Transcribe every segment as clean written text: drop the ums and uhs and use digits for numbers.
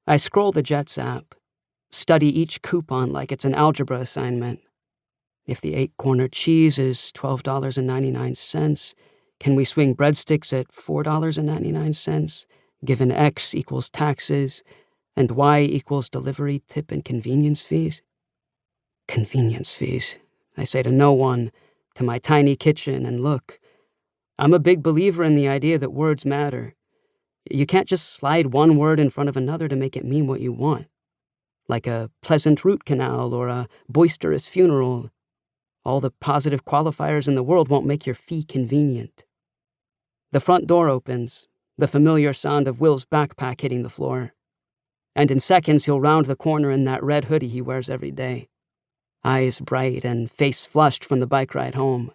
I scroll the Jets app, study each coupon like it's an algebra assignment. If the 8-corner cheese is $12.99, can we swing breadsticks at $4.99, given X equals taxes and Y equals delivery, tip, and convenience fees? Convenience fees, I say to no one, to my tiny kitchen, and look, I'm a big believer in the idea that words matter. You can't just slide one word in front of another to make it mean what you want. Like a pleasant root canal or a boisterous funeral. All the positive qualifiers in the world won't make your fee convenient. The front door opens, the familiar sound of Will's backpack hitting the floor. And in seconds he'll round the corner in that red hoodie he wears every day. Eyes bright and face flushed from the bike ride home.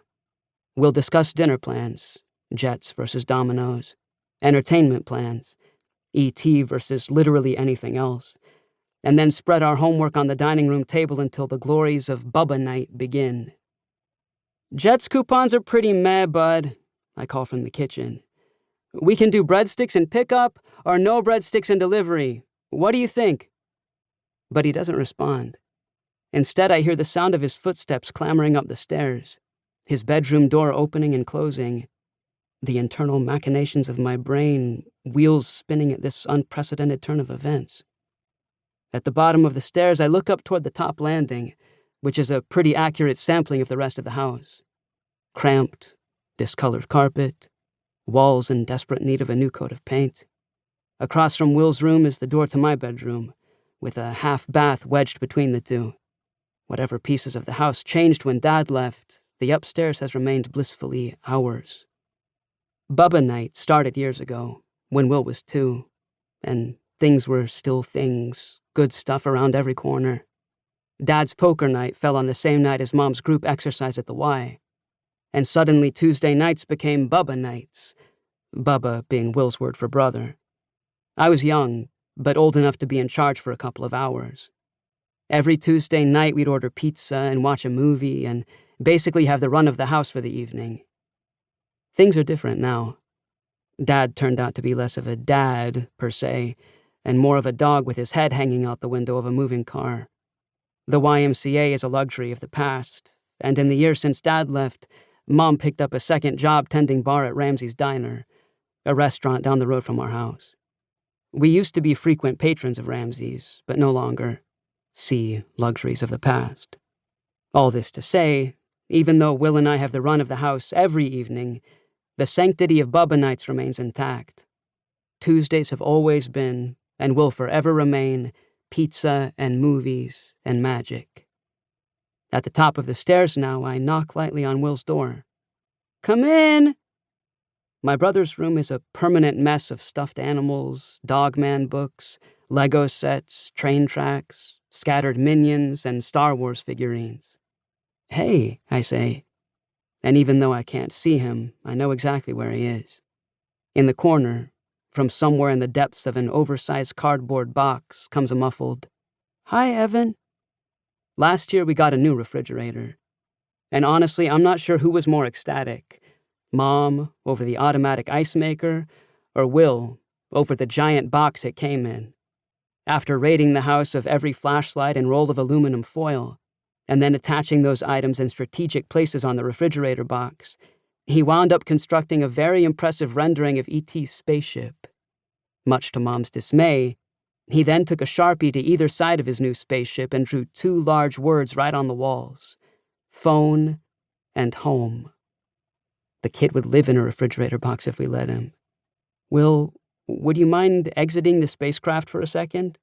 We'll discuss dinner plans, Jets versus Dominoes, entertainment plans, E.T. versus literally anything else, and then spread our homework on the dining room table until the glories of Bubba night begin. Jets coupons are pretty meh, bud, I call from the kitchen. We can do breadsticks and pickup or no breadsticks and delivery. What do you think? But he doesn't respond. Instead, I hear the sound of his footsteps clambering up the stairs, his bedroom door opening and closing, the internal machinations of my brain, wheels spinning at this unprecedented turn of events. At the bottom of the stairs, I look up toward the top landing, which is a pretty accurate sampling of the rest of the house. Cramped, discolored carpet, walls in desperate need of a new coat of paint. Across from Will's room is the door to my bedroom, with a half bath wedged between the two. Whatever pieces of the house changed when Dad left, the upstairs has remained blissfully ours. Bubba night started years ago, when Will was 2, and things were still things, good stuff around every corner. Dad's poker night fell on the same night as Mom's group exercise at the Y, and suddenly Tuesday nights became Bubba nights, Bubba being Will's word for brother. I was young, but old enough to be in charge for a couple of hours. Every Tuesday night we'd order pizza and watch a movie and basically have the run of the house for the evening. Things are different now. Dad turned out to be less of a dad, per se, and more of a dog with his head hanging out the window of a moving car. The YMCA is a luxury of the past, and in the year since Dad left, Mom picked up a second job tending bar at Ramsey's Diner, a restaurant down the road from our house. We used to be frequent patrons of Ramsey's, but no longer. See luxuries of the past. All this to say, even though Will and I have the run of the house every evening, the sanctity of Bubba nights remains intact. Tuesdays have always been, and will forever remain, pizza and movies and magic. At the top of the stairs now, I knock lightly on Will's door. Come in! My brother's room is a permanent mess of stuffed animals, Dogman books, Lego sets, train tracks, scattered Minions, and Star Wars figurines. Hey, I say. And even though I can't see him, I know exactly where he is. In the corner, from somewhere in the depths of an oversized cardboard box, comes a muffled, "Hi, Evan." Last year we got a new refrigerator. And honestly, I'm not sure who was more ecstatic. Mom, over the automatic ice maker, or Will, over the giant box it came in. After raiding the house of every flashlight and roll of aluminum foil, and then attaching those items in strategic places on the refrigerator box, he wound up constructing a very impressive rendering of E.T.'s spaceship. Much to Mom's dismay, he then took a Sharpie to either side of his new spaceship and drew 2 large words right on the walls: phone and home. The kid would live in a refrigerator box if we let him. Will, would you mind exiting the spacecraft for a second?